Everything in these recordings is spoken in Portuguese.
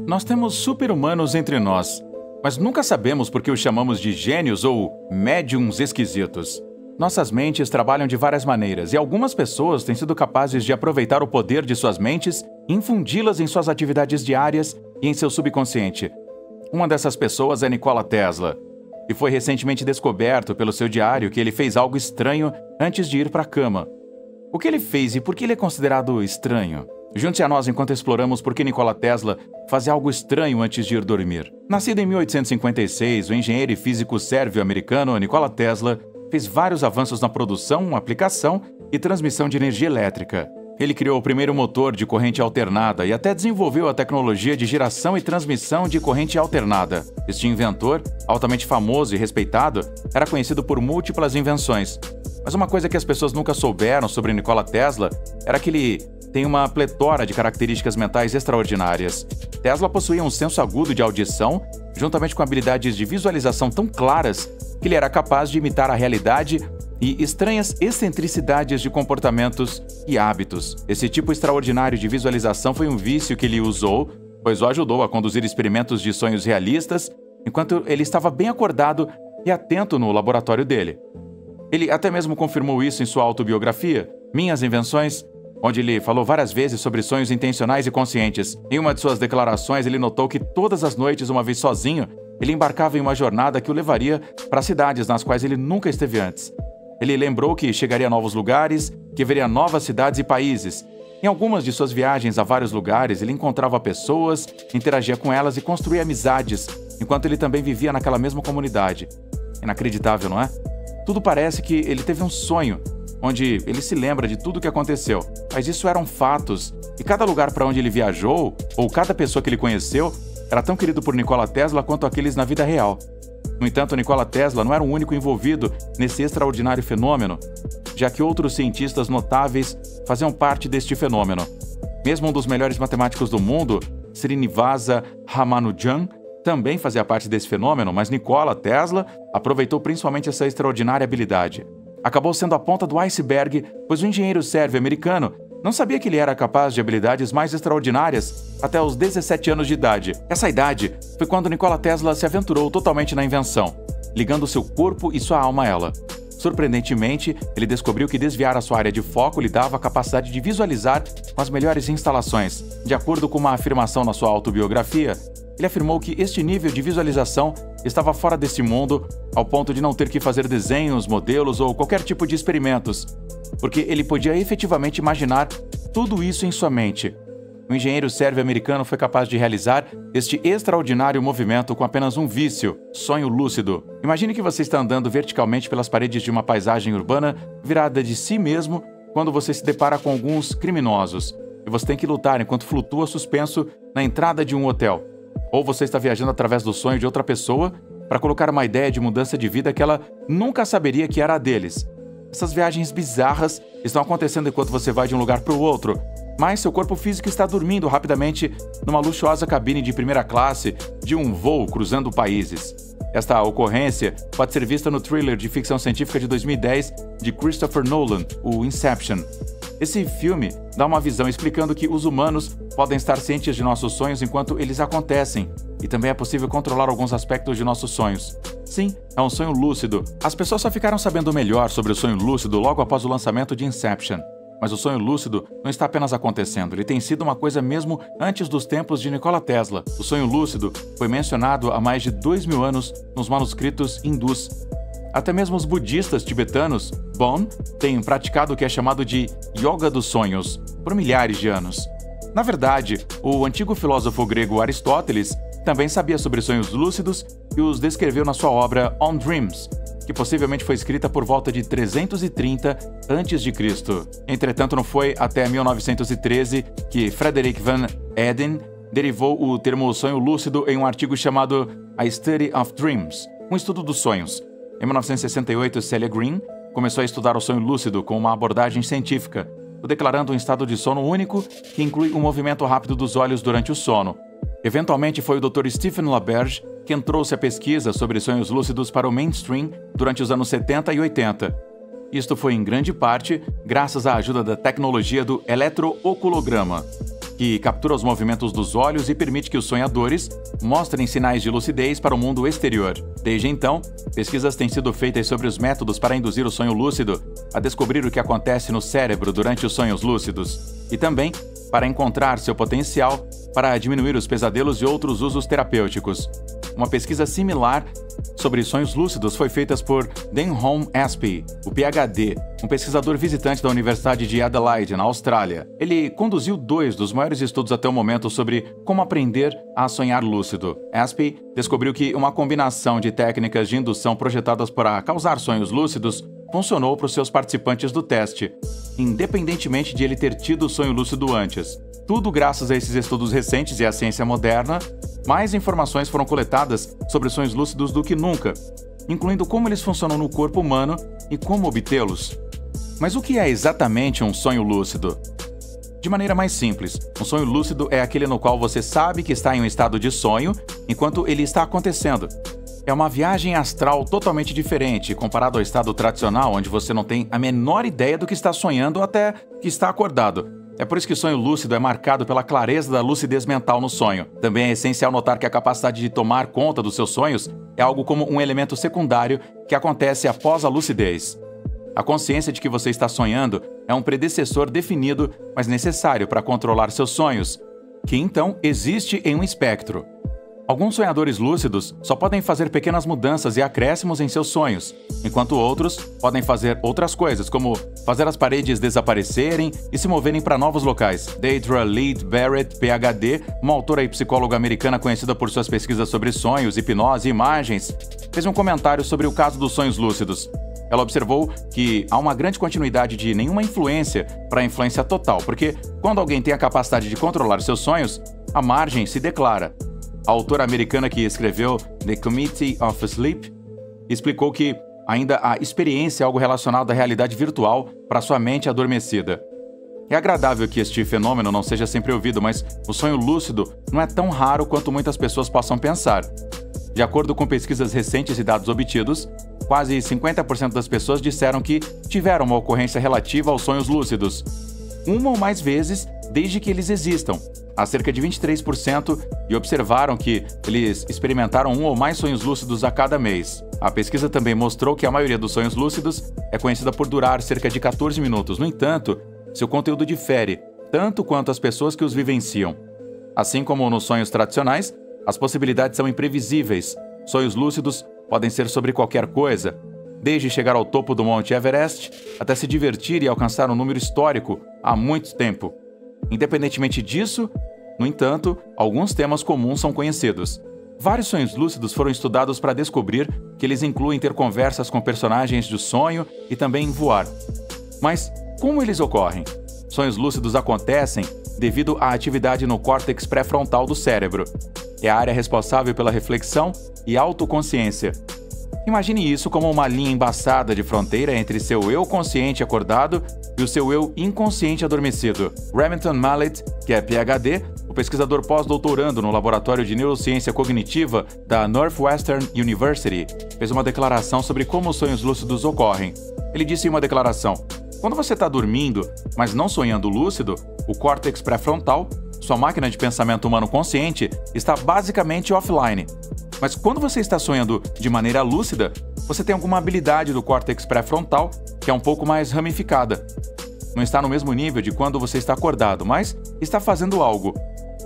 Nós temos super-humanos entre nós, mas nunca sabemos por que os chamamos de gênios ou médiums esquisitos. Nossas mentes trabalham de várias maneiras e algumas pessoas têm sido capazes de aproveitar o poder de suas mentes e infundi-las em suas atividades diárias e em seu subconsciente. Uma dessas pessoas é Nikola Tesla, e foi recentemente descoberto pelo seu diário que ele fez algo estranho antes de ir para a cama. O que ele fez e por que ele é considerado estranho? Junte-se a nós enquanto exploramos por que Nikola Tesla fazia algo estranho antes de ir dormir. Nascido em 1856, o engenheiro e físico sérvio-americano Nikola Tesla fez vários avanços na produção, aplicação e transmissão de energia elétrica. Ele criou o primeiro motor de corrente alternada e até desenvolveu a tecnologia de geração e transmissão de corrente alternada. Este inventor, altamente famoso e respeitado, era conhecido por múltiplas invenções. Mas uma coisa que as pessoas nunca souberam sobre Nikola Tesla era que ele tem uma pletora de características mentais extraordinárias. Tesla possuía um senso agudo de audição, juntamente com habilidades de visualização tão claras que ele era capaz de imitar a realidade e estranhas excentricidades de comportamentos e hábitos. Esse tipo extraordinário de visualização foi um vício que ele usou, pois o ajudou a conduzir experimentos de sonhos realistas enquanto ele estava bem acordado e atento no laboratório dele. Ele até mesmo confirmou isso em sua autobiografia, Minhas Invenções, onde ele falou várias vezes sobre sonhos intencionais e conscientes. Em uma de suas declarações, ele notou que todas as noites, uma vez sozinho, ele embarcava em uma jornada que o levaria para cidades nas quais ele nunca esteve antes. Ele lembrou que chegaria a novos lugares, que veria novas cidades e países. Em algumas de suas viagens a vários lugares, ele encontrava pessoas, interagia com elas e construía amizades, enquanto ele também vivia naquela mesma comunidade. Inacreditável, não é? Tudo parece que ele teve um sonho, onde ele se lembra de tudo o que aconteceu, mas isso eram fatos, e cada lugar para onde ele viajou, ou cada pessoa que ele conheceu, era tão querido por Nikola Tesla quanto aqueles na vida real. No entanto, Nikola Tesla não era o único envolvido nesse extraordinário fenômeno, já que outros cientistas notáveis faziam parte deste fenômeno. Mesmo um dos melhores matemáticos do mundo, Srinivasa Ramanujan, também fazia parte desse fenômeno, mas Nikola Tesla aproveitou principalmente essa extraordinária habilidade. Acabou sendo a ponta do iceberg, pois o engenheiro sérvio-americano não sabia que ele era capaz de habilidades mais extraordinárias até os 17 anos de idade. Essa idade foi quando Nikola Tesla se aventurou totalmente na invenção, ligando seu corpo e sua alma a ela. Surpreendentemente, ele descobriu que desviar a sua área de foco lhe dava a capacidade de visualizar com as melhores instalações. De acordo com uma afirmação na sua autobiografia, ele afirmou que este nível de visualização estava fora desse mundo, ao ponto de não ter que fazer desenhos, modelos ou qualquer tipo de experimentos, porque ele podia efetivamente imaginar tudo isso em sua mente. O engenheiro sérvio-americano foi capaz de realizar este extraordinário movimento com apenas um vício, sonho lúcido. Imagine que você está andando verticalmente pelas paredes de uma paisagem urbana virada de si mesmo quando você se depara com alguns criminosos, e você tem que lutar enquanto flutua suspenso na entrada de um hotel. Ou você está viajando através do sonho de outra pessoa para colocar uma ideia de mudança de vida que ela nunca saberia que era a deles. Essas viagens bizarras estão acontecendo enquanto você vai de um lugar para o outro, mas seu corpo físico está dormindo rapidamente numa luxuosa cabine de primeira classe de um voo cruzando países. Esta ocorrência pode ser vista no thriller de ficção científica de 2010 de Christopher Nolan, o Inception. Esse filme dá uma visão explicando que os humanos podem estar cientes de nossos sonhos enquanto eles acontecem, e também é possível controlar alguns aspectos de nossos sonhos. Sim, é um sonho lúcido. As pessoas só ficaram sabendo melhor sobre o sonho lúcido logo após o lançamento de Inception. Mas o sonho lúcido não está apenas acontecendo, ele tem sido uma coisa mesmo antes dos tempos de Nikola Tesla. O sonho lúcido foi mencionado há mais de 2000 anos nos manuscritos hindus. Até mesmo os budistas tibetanos, Bon, têm praticado o que é chamado de Yoga dos Sonhos por milhares de anos. Na verdade, o antigo filósofo grego Aristóteles também sabia sobre sonhos lúcidos e os descreveu na sua obra On Dreams, que possivelmente foi escrita por volta de 330 a.C. Entretanto, não foi até 1913 que Frederick Van Eeden derivou o termo sonho lúcido em um artigo chamado A Study of Dreams, um estudo dos sonhos. Em 1968, Celia Green começou a estudar o sonho lúcido com uma abordagem científica, o declarando um estado de sono único que inclui um movimento rápido dos olhos durante o sono. Eventualmente, foi o Dr. Stephen LaBerge quem trouxe a pesquisa sobre sonhos lúcidos para o mainstream durante os anos 70 e 80. Isto foi em grande parte graças à ajuda da tecnologia do eletrooculograma. que captura os movimentos dos olhos e permite que os sonhadores mostrem sinais de lucidez para o mundo exterior. Desde então, pesquisas têm sido feitas sobre os métodos para induzir o sonho lúcido, a descobrir o que acontece no cérebro durante os sonhos lúcidos, e também para encontrar seu potencial para diminuir os pesadelos e outros usos terapêuticos. Uma pesquisa similar sobre sonhos lúcidos foi feita por Denholm Espy, o PhD, um pesquisador visitante da Universidade de Adelaide, na Austrália. Ele conduziu 2 dos maiores estudos até o momento sobre como aprender a sonhar lúcido. Espy descobriu que uma combinação de técnicas de indução projetadas para causar sonhos lúcidos funcionou para os seus participantes do teste, independentemente de ele ter tido o sonho lúcido antes. Tudo graças a esses estudos recentes e à ciência moderna, mais informações foram coletadas sobre sonhos lúcidos do que nunca, incluindo como eles funcionam no corpo humano e como obtê-los. Mas o que é exatamente um sonho lúcido? De maneira mais simples, um sonho lúcido é aquele no qual você sabe que está em um estado de sonho enquanto ele está acontecendo. É uma viagem astral totalmente diferente comparado ao estado tradicional, onde você não tem a menor ideia do que está sonhando até que está acordado. É por isso que o sonho lúcido é marcado pela clareza da lucidez mental no sonho. Também é essencial notar que a capacidade de tomar conta dos seus sonhos é algo como um elemento secundário que acontece após a lucidez. A consciência de que você está sonhando é um predecessor definido, mas necessário para controlar seus sonhos, que então existe em um espectro. Alguns sonhadores lúcidos só podem fazer pequenas mudanças e acréscimos em seus sonhos, enquanto outros podem fazer outras coisas, como fazer as paredes desaparecerem e se moverem para novos locais. Deidre Leigh Barrett, PhD, uma autora e psicóloga americana conhecida por suas pesquisas sobre sonhos, hipnose e imagens, fez um comentário sobre o caso dos sonhos lúcidos. Ela observou que há uma grande continuidade de nenhuma influência para a influência total, porque quando alguém tem a capacidade de controlar seus sonhos, a margem se declara. A autora americana que escreveu The Committee of Sleep explicou que ainda a experiência é algo relacionado à realidade virtual para sua mente adormecida. É agradável que este fenômeno não seja sempre ouvido, mas o sonho lúcido não é tão raro quanto muitas pessoas possam pensar. De acordo com pesquisas recentes e dados obtidos, quase 50% das pessoas disseram que tiveram uma ocorrência relativa aos sonhos lúcidos, uma ou mais vezes desde que eles existam. Há cerca de 23% e observaram que eles experimentaram um ou mais sonhos lúcidos a cada mês. A pesquisa também mostrou que a maioria dos sonhos lúcidos é conhecida por durar cerca de 14 minutos. No entanto, seu conteúdo difere, tanto quanto as pessoas que os vivenciam. Assim como nos sonhos tradicionais, as possibilidades são imprevisíveis. Sonhos lúcidos podem ser sobre qualquer coisa, desde chegar ao topo do Monte Everest até se divertir e alcançar um número histórico há muito tempo. Independentemente disso, no entanto, alguns temas comuns são conhecidos. Vários sonhos lúcidos foram estudados para descobrir que eles incluem ter conversas com personagens do sonho e também voar. Mas como eles ocorrem? Sonhos lúcidos acontecem devido à atividade no córtex pré-frontal do cérebro. É a área responsável pela reflexão e autoconsciência. Imagine isso como uma linha embaçada de fronteira entre seu eu consciente acordado e o seu eu inconsciente adormecido. Remington Mallet, que é PhD, o pesquisador pós-doutorando no Laboratório de Neurociência Cognitiva da Northwestern University, fez uma declaração sobre como os sonhos lúcidos ocorrem. Ele disse em uma declaração: quando você está dormindo, mas não sonhando lúcido, o córtex pré-frontal, sua máquina de pensamento humano consciente, está basicamente offline. Mas quando você está sonhando de maneira lúcida, você tem alguma habilidade do córtex pré-frontal que é um pouco mais ramificada. Não está no mesmo nível de quando você está acordado, mas está fazendo algo.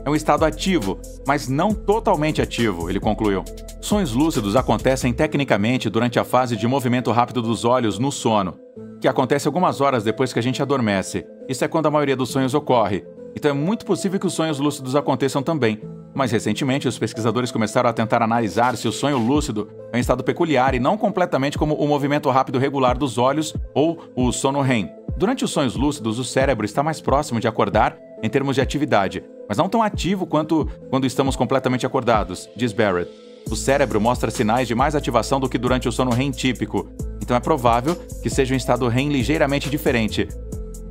É um estado ativo, mas não totalmente ativo, ele concluiu. Sonhos lúcidos acontecem tecnicamente durante a fase de movimento rápido dos olhos no sono, que acontece algumas horas depois que a gente adormece. Isso é quando a maioria dos sonhos ocorre. Então é muito possível que os sonhos lúcidos aconteçam também. Mas recentemente, os pesquisadores começaram a tentar analisar se o sonho lúcido é um estado peculiar e não completamente como o movimento rápido regular dos olhos ou o sono REM. Durante os sonhos lúcidos, o cérebro está mais próximo de acordar em termos de atividade, mas não tão ativo quanto quando estamos completamente acordados, diz Barrett. O cérebro mostra sinais de mais ativação do que durante o sono REM típico, então é provável que seja um estado REM ligeiramente diferente.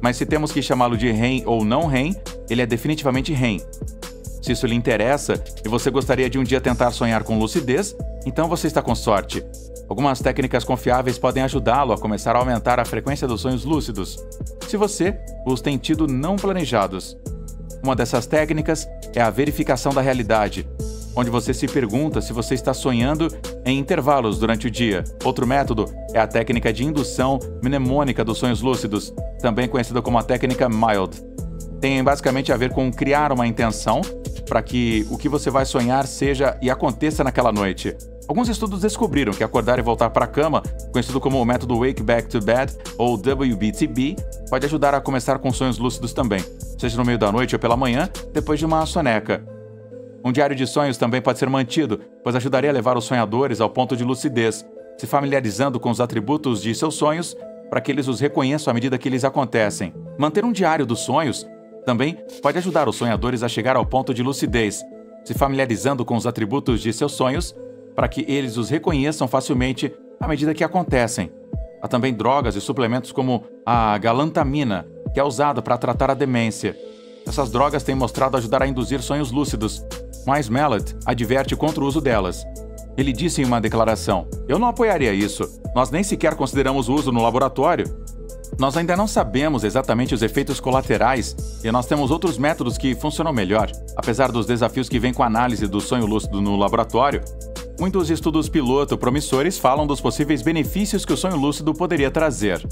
Mas se temos que chamá-lo de REM ou não REM, ele é definitivamente REM. Se isso lhe interessa e você gostaria de um dia tentar sonhar com lucidez, então você está com sorte. Algumas técnicas confiáveis podem ajudá-lo a começar a aumentar a frequência dos sonhos lúcidos, se você os tem tido não planejados. Uma dessas técnicas é a verificação da realidade, onde você se pergunta se você está sonhando em intervalos durante o dia. Outro método é a técnica de indução mnemônica dos sonhos lúcidos, também conhecida como a técnica MILD. Tem basicamente a ver com criar uma intenção para que o que você vai sonhar seja e aconteça naquela noite. Alguns estudos descobriram que acordar e voltar para a cama, conhecido como o método Wake Back to Bed, ou WBTB, pode ajudar a começar com sonhos lúcidos também, seja no meio da noite ou pela manhã, depois de uma soneca. Um diário de sonhos também pode ser mantido, pois ajudaria a levar os sonhadores ao ponto de lucidez, se familiarizando com os atributos de seus sonhos para que eles os reconheçam à medida que eles acontecem. Manter um diário dos sonhos também pode ajudar os sonhadores a chegar ao ponto de lucidez, se familiarizando com os atributos de seus sonhos para que eles os reconheçam facilmente à medida que acontecem. Há também drogas e suplementos como a galantamina, que é usada para tratar a demência. Essas drogas têm mostrado ajudar a induzir sonhos lúcidos, mas Mallet adverte contra o uso delas. Ele disse em uma declaração: "Eu não apoiaria isso. Nós nem sequer consideramos o uso no laboratório. Nós ainda não sabemos exatamente os efeitos colaterais e nós temos outros métodos que funcionam melhor. Apesar dos desafios que vêm com a análise do sonho lúcido no laboratório, muitos estudos piloto promissores falam dos possíveis benefícios que o sonho lúcido poderia trazer.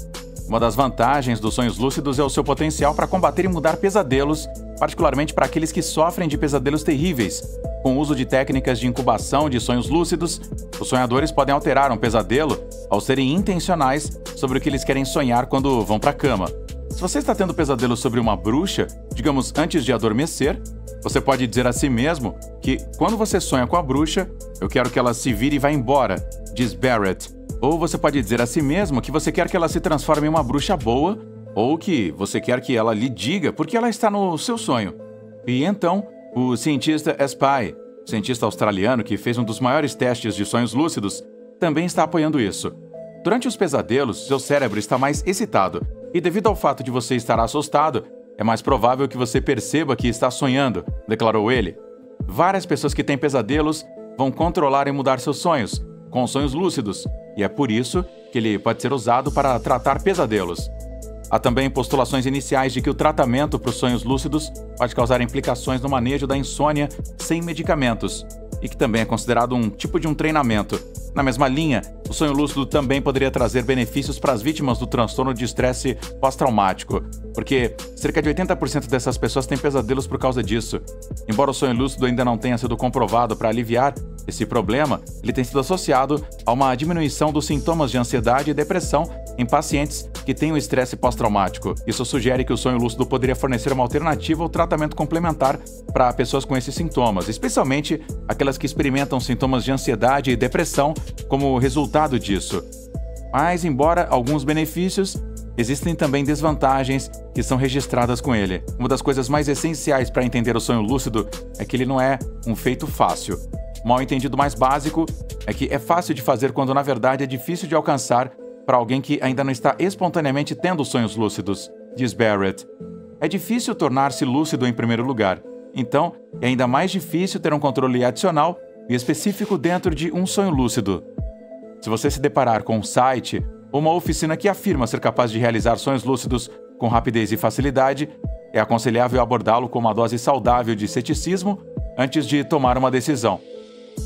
Uma das vantagens dos sonhos lúcidos é o seu potencial para combater e mudar pesadelos, particularmente para aqueles que sofrem de pesadelos terríveis. Com o uso de técnicas de incubação de sonhos lúcidos, os sonhadores podem alterar um pesadelo ao serem intencionais sobre o que eles querem sonhar quando vão para a cama. Se você está tendo pesadelo sobre uma bruxa, digamos antes de adormecer, você pode dizer a si mesmo que, quando você sonha com a bruxa, eu quero que ela se vire e vá embora, diz Barrett. Ou você pode dizer a si mesmo que você quer que ela se transforme em uma bruxa boa, ou que você quer que ela lhe diga porque ela está no seu sonho. E então, o cientista Spy, cientista australiano que fez um dos maiores testes de sonhos lúcidos, também está apoiando isso. Durante os pesadelos, seu cérebro está mais excitado, e devido ao fato de você estar assustado, é mais provável que você perceba que está sonhando, declarou ele. Várias pessoas que têm pesadelos vão controlar e mudar seus sonhos, com sonhos lúcidos, e é por isso que ele pode ser usado para tratar pesadelos. Há também postulações iniciais de que o tratamento para os sonhos lúcidos pode causar implicações no manejo da insônia sem medicamentos, e que também é considerado um tipo de um treinamento. Na mesma linha, o sonho lúcido também poderia trazer benefícios para as vítimas do transtorno de estresse pós-traumático, porque cerca de 80% dessas pessoas têm pesadelos por causa disso. Embora o sonho lúcido ainda não tenha sido comprovado para aliviar esse problema, ele tem sido associado a uma diminuição dos sintomas de ansiedade e depressão em pacientes que têm o estresse pós-traumático. Isso sugere que o sonho lúcido poderia fornecer uma alternativa ou tratamento complementar para pessoas com esses sintomas, especialmente aquelas que experimentam sintomas de ansiedade e depressão como resultado disso. Mas, embora alguns benefícios, existem também desvantagens que são registradas com ele. Uma das coisas mais essenciais para entender o sonho lúcido é que ele não é um feito fácil. O mal entendido mais básico é que é fácil de fazer quando na verdade é difícil de alcançar para alguém que ainda não está espontaneamente tendo sonhos lúcidos, diz Barrett. É difícil tornar-se lúcido em primeiro lugar, então é ainda mais difícil ter um controle adicional e específico dentro de um sonho lúcido. Se você se deparar com um site ou uma oficina que afirma ser capaz de realizar sonhos lúcidos com rapidez e facilidade, é aconselhável abordá-lo com uma dose saudável de ceticismo antes de tomar uma decisão.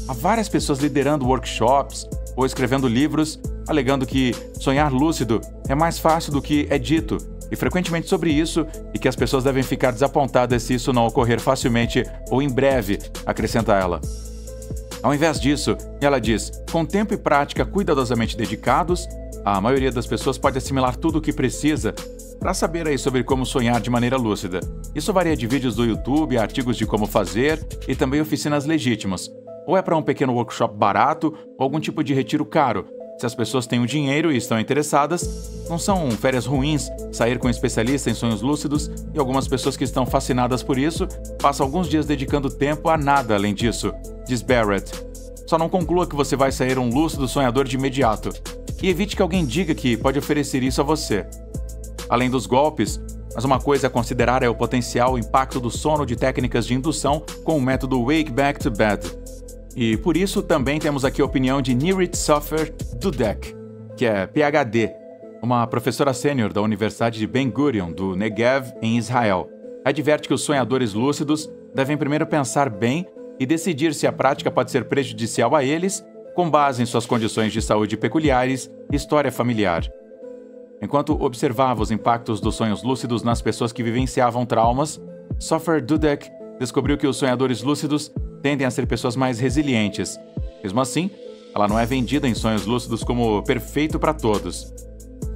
Há várias pessoas liderando workshops ou escrevendo livros alegando que sonhar lúcido é mais fácil do que é dito, e frequentemente sobre isso, e que as pessoas devem ficar desapontadas se isso não ocorrer facilmente ou em breve, acrescenta ela. Ao invés disso, ela diz, com tempo e prática cuidadosamente dedicados, a maioria das pessoas pode assimilar tudo o que precisa para saber aí sobre como sonhar de maneira lúcida. Isso varia de vídeos do YouTube, artigos de como fazer e também oficinas legítimas. Ou é para um pequeno workshop barato ou algum tipo de retiro caro. Se as pessoas têm o dinheiro e estão interessadas, não são férias ruins sair com um especialista em sonhos lúcidos, e algumas pessoas que estão fascinadas por isso passam alguns dias dedicando tempo a nada além disso, diz Barrett. Só não conclua que você vai sair um lúcido sonhador de imediato, e evite que alguém diga que pode oferecer isso a você. Além dos golpes, mas uma coisa a considerar é o potencial impacto do sono de técnicas de indução com o método Wake Back to Bed. E por isso também temos aqui a opinião de Nirit Sofer Dudek, que é PhD, uma professora sênior da Universidade de Ben Gurion, do Negev, em Israel. Adverte que os sonhadores lúcidos devem primeiro pensar bem e decidir se a prática pode ser prejudicial a eles, com base em suas condições de saúde peculiares e história familiar. Enquanto observava os impactos dos sonhos lúcidos nas pessoas que vivenciavam traumas, Sofia Dudek descobriu que os sonhadores lúcidos tendem a ser pessoas mais resilientes. Mesmo assim, ela não é vendida em sonhos lúcidos como perfeito para todos.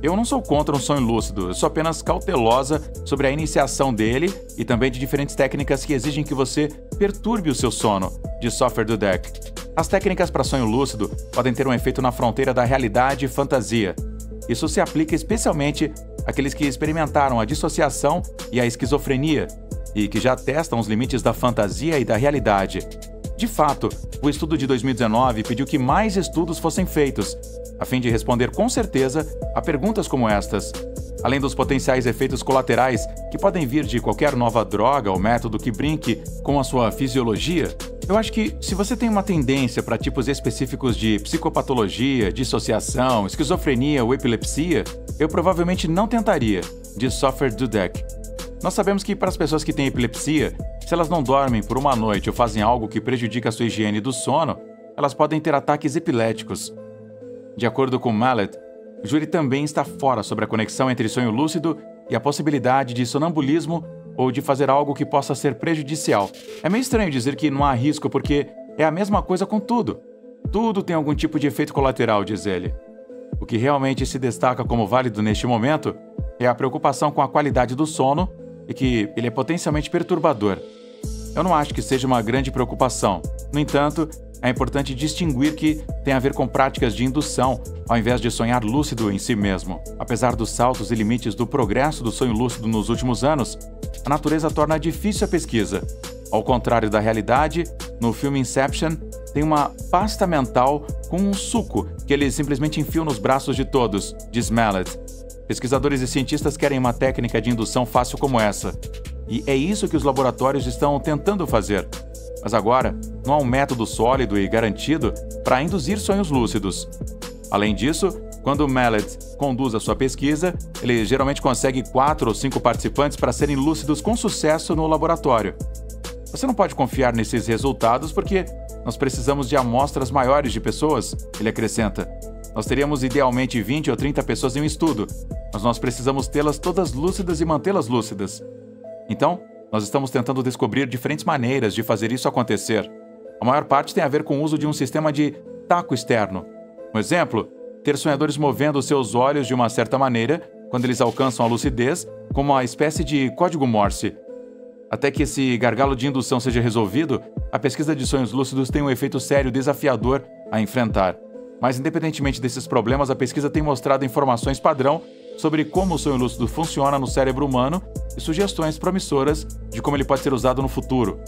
Eu não sou contra um sonho lúcido, eu sou apenas cautelosa sobre a iniciação dele e também de diferentes técnicas que exigem que você perturbe o seu sono, diz Sofia Dudek. As técnicas para sonho lúcido podem ter um efeito na fronteira da realidade e fantasia. Isso se aplica especialmente àqueles que experimentaram a dissociação e a esquizofrenia e que já testam os limites da fantasia e da realidade. De fato, o estudo de 2019 pediu que mais estudos fossem feitos, a fim de responder com certeza a perguntas como estas. Além dos potenciais efeitos colaterais que podem vir de qualquer nova droga ou método que brinque com a sua fisiologia, eu acho que se você tem uma tendência para tipos específicos de psicopatologia, dissociação, esquizofrenia ou epilepsia, eu provavelmente não tentaria, diz Sofia Dudek. Nós sabemos que para as pessoas que têm epilepsia, se elas não dormem por uma noite ou fazem algo que prejudica a sua higiene do sono, elas podem ter ataques epiléticos. De acordo com Mallet, o júri também está fora sobre a conexão entre sonho lúcido e a possibilidade de sonambulismo ou de fazer algo que possa ser prejudicial. É meio estranho dizer que não há risco porque é a mesma coisa com tudo. Tudo tem algum tipo de efeito colateral, diz ele. O que realmente se destaca como válido neste momento é a preocupação com a qualidade do sono e que ele é potencialmente perturbador. Eu não acho que seja uma grande preocupação. No entanto, é importante distinguir que tem a ver com práticas de indução, ao invés de sonhar lúcido em si mesmo. Apesar dos saltos e limites do progresso do sonho lúcido nos últimos anos, a natureza torna difícil a pesquisa. Ao contrário da realidade, no filme Inception, tem uma pasta mental com um suco que eles simplesmente enfiam nos braços de todos, diz Mallet. Pesquisadores e cientistas querem uma técnica de indução fácil como essa. E é isso que os laboratórios estão tentando fazer. Mas agora, não há um método sólido e garantido para induzir sonhos lúcidos. Além disso, quando Mallet conduz a sua pesquisa, ele geralmente consegue 4 ou 5 participantes para serem lúcidos com sucesso no laboratório. Você não pode confiar nesses resultados porque nós precisamos de amostras maiores de pessoas, ele acrescenta. Nós teríamos idealmente 20 ou 30 pessoas em um estudo, mas nós precisamos tê-las todas lúcidas e mantê-las lúcidas. Então, nós estamos tentando descobrir diferentes maneiras de fazer isso acontecer. A maior parte tem a ver com o uso de um sistema de taco externo. Um exemplo, ter sonhadores movendo seus olhos de uma certa maneira quando eles alcançam a lucidez, como uma espécie de código Morse. Até que esse gargalo de indução seja resolvido, a pesquisa de sonhos lúcidos tem um efeito sério desafiador a enfrentar. Mas, independentemente desses problemas, a pesquisa tem mostrado informações padrão sobre como o sonho lúcido funciona no cérebro humano e sugestões promissoras de como ele pode ser usado no futuro.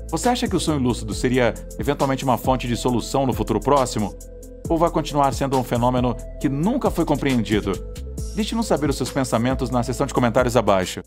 Você acha que o sonho lúcido seria eventualmente uma fonte de solução no futuro próximo? Ou vai continuar sendo um fenômeno que nunca foi compreendido? Deixe-nos saber os seus pensamentos na seção de comentários abaixo.